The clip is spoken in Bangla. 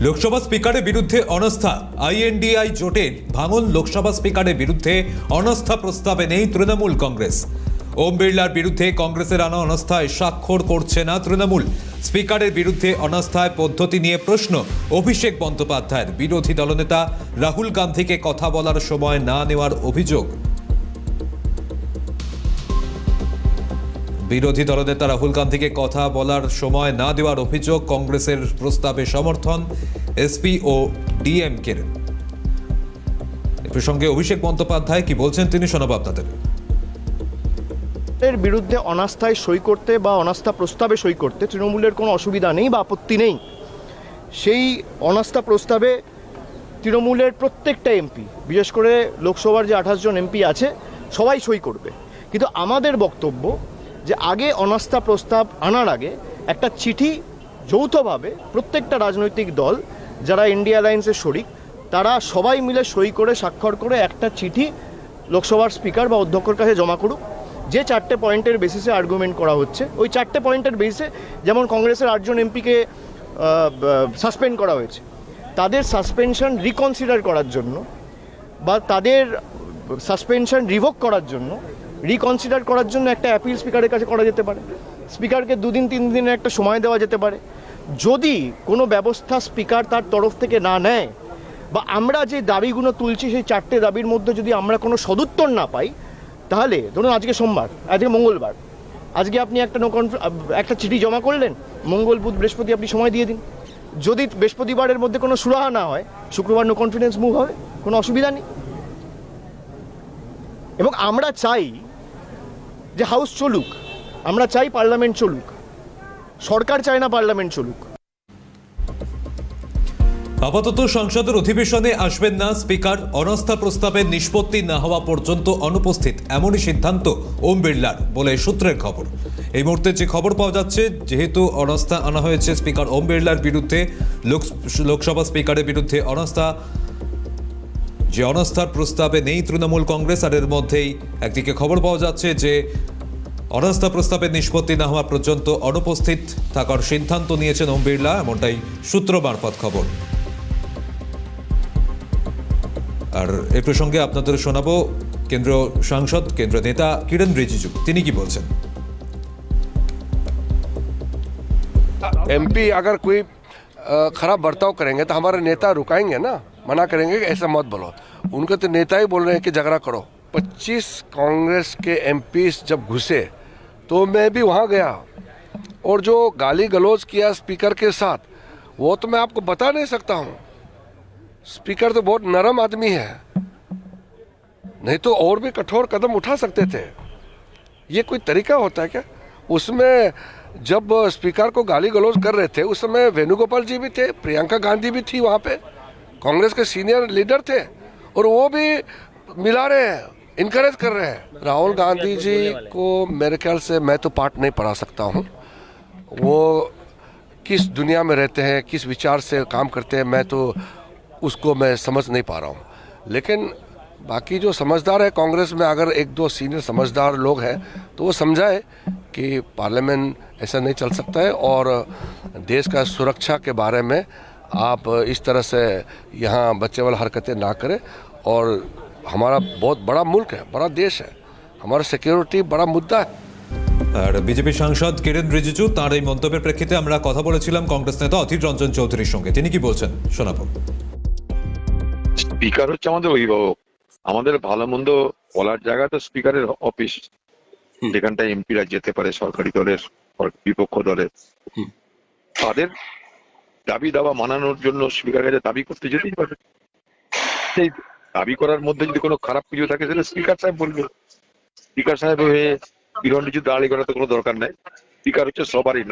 লোকসভা স্পিকারের বিরুদ্ধে অনাস্থা। আইএনডিআই জোটের ভাঙন। লোকসভা স্পিকারের বিরুদ্ধে অনাস্থা প্রস্তাবে নেই তৃণমূল কংগ্রেস। ওম বিড়লার বিরুদ্ধে কংগ্রেসের আনা অনাস্থায় স্বাক্ষর করছে না তৃণমূল। স্পিকারের বিরুদ্ধে অনাস্থায় পদ্ধতি নিয়ে প্রশ্ন অভিষেক বন্দ্যোপাধ্যায়ের। বিরোধী দলনেতা রাহুল গান্ধীকে কথা বলার সময় না নেওয়ার অভিযোগ। বিরোধী দলনেতা রাহুল গান্ধীকে কথা বলার সময় না দেওয়ার অভিযোগ। কংগ্রেসের প্রস্তাবে সমর্থন এসপি ও ডিএমকের। এ প্রসঙ্গে অভিষেক বন্দ্যোপাধ্যায় কি বলছেন তিনি শোনাবো আপনাদের। এর বিরুদ্ধে অনাস্থায় সই করতে বা অনাস্থা প্রস্তাবে সই করতে তৃণমূলের কোনো অসুবিধা নেই বা আপত্তি নেই। সেই অনাস্থা প্রস্তাবে তৃণমূলের প্রত্যেকটা এমপি, বিশেষ করে লোকসভার যে 28 জন এমপি আছে, সবাই সই করবে। কিন্তু আমাদের বক্তব্য যে আগে অনাস্থা প্রস্তাব আনার আগে একটা চিঠি যৌথভাবে প্রত্যেকটা রাজনৈতিক দল যারা ইন্ডিয়া অ্যালায়েন্সের শরিক, তারা সবাই মিলে সই করে স্বাক্ষর করে একটা চিঠি লোকসভার স্পিকার বা অধ্যক্ষের কাছে জমা করুক। যে 4টে পয়েন্টের বেসিসে আর্গুমেন্ট করা হচ্ছে, ওই 4টে পয়েন্টের বেসিসে, যেমন কংগ্রেসের 8 জন এমপিকে সাসপেন্ড করা হয়েছে, তাদের সাসপেনশন রিকনসিডার করার জন্য বা তাদের সাসপেনশন রিভোক করার জন্য, রিকনসিডার করার জন্য একটা অ্যাপিল স্পিকারের কাছে করা যেতে পারে। স্পিকারকে 2 দিন 3 দিনের একটা সময় দেওয়া যেতে পারে। যদি কোনো ব্যবস্থা স্পিকার তার তরফ থেকে না নেয় বা আমরা যে দাবিগুলো তুলছি সেই 4টে দাবির মধ্যে যদি আমরা কোনো সদুত্তর না পাই, তাহলে ধরুন আজকে সোমবার, আজকে মঙ্গলবার, আজকে আপনি একটা চিঠি জমা করলেন, মঙ্গল বুধ বৃহস্পতি আপনি সময় দিয়ে দিন। যদি বৃহস্পতিবারের মধ্যে কোনো সুরাহা না হয়, শুক্রবার নো কনফিডেন্স মুভ হবে, কোনো অসুবিধা নেই। এবং আমরা চাই যে হাউস চলুক, আমরা চাই পার্লামেন্ট চলুক, সরকার চায় না পার্লামেন্ট চলুক। আপাতত সংসদের অধিবেশনে আসবেন না স্পিকার। অনাস্থা প্রস্তাবের নিষ্পত্তি না হওয়া পর্যন্ত অনুপস্থিত, এমনই সিদ্ধান্ত ওম বিড়লার বলে সূত্রের খবর। এই মুহূর্তে যে খবর পাওয়া যাচ্ছে, যেহেতু অনাস্থা আনা হয়েছে স্পিকার ওম বিড়লার বিরুদ্ধে, লোকসভা স্পিকারের বিরুদ্ধে অনাস্থা, যে অনাস্থার প্রস্তাবে নেই তৃণমূল কংগ্রেস। আর এর মধ্যেই একদিকে খবর পাওয়া যাচ্ছে যে অনাস্থা প্রস্তাবের নিষ্পত্তি না হওয়া পর্যন্ত অনুপস্থিত থাকার সিদ্ধান্ত নিয়েছেন ওম বিড়লা, এমনটাই সূত্র মারফত খবর। আর এ প্রসঙ্গে আপনাদের শোনাবো কেন্দ্রীয় সাংসদ, কেন্দ্রীয় নেতা কিরণ রিজিজু, তিনি কি বলছেন। एमपी अगर कोई खराब बर्ताव करेंगे तो हमारे नेता रुकाएंगे ना, मना करेंगे कि ऐसा मत बोलो। उनके तो नेता ही बोल रहे हैं कि झगड़ा करो। 25 कांग्रेस के एमपी जब घुसे तो मैं भी वहाँ गया, और जो गाली गलौज किया स्पीकर के साथ, वो तो मैं आपको बता नहीं सकता हूँ। स्पीकर तो बहुत नरम आदमी है, नहीं तो और भी कठोर कदम उठा सकते थे। ये कोई तरीका होता है क्या? उसमें जब स्पीकर को गाली गलौज कर रहे थे उस समय वेणुगोपाल जी भी थे, प्रियंका गांधी भी थी वहाँ पे, कांग्रेस के सीनियर लीडर थे, और वो भी मिला रहे हैं, इनकरेज कर रहे हैं। राहुल गांधी जी को मेरे ख्याल से मैं तो पाठ नहीं पढ़ा सकता हूँ। वो किस दुनिया में रहते हैं, किस विचार से काम करते हैं, मैं तो उसको मैं समझ नहीं पा रहा हूँ। लेकिन बाकी जो समझदार है कांग्रेस में, अगर 1-2 सीनियर समझदार लोग हैं तो वो समझाए कि पार्लियामेंट ऐसा नहीं चल सकता है, और देश का सुरक्षा के बारे में आप इस तरह से यहाँ बच्चे वाला हरकतें ना करें। और हमारा बहुत बड़ा मुल्क है, बड़ा देश है, हमारा सिक्योरिटी बड़ा मुद्दा है। আর বিজেপি সাংসদ কিরণ রিজিজু, তার এই মন্তব্যের প্রেক্ষিতে আমরা কথা বলেছিলাম কংগ্রেস নেতা অধীর রঞ্জন চৌধুরীর সঙ্গে। তিনি কি বলছেন শোনাবো। স্পিকার হচ্ছে আমাদের অভিভাবক, আমাদের ভালো মন্দ বলার জায়গা তো স্পিকারের অফিস, যেখানটায় এমপিরা যেতে পারে সরকারি দলের বিপক্ষ দলের। তাদের দাবি দাবা মানানোর জন্য স্পিকারের কাছে দাবি করতে যেতেই পারে। সেই দাবি করার মধ্যে যদি কোনো খারাপ কিছু থাকে সেটা স্পিকার সাহেব বলবে। স্পিকার সাহেব হয়ে কিরণ রিজিজু দাঁড়িয়ে করার তো কোনো দরকার নাই। স্পিকার হচ্ছে সবারই,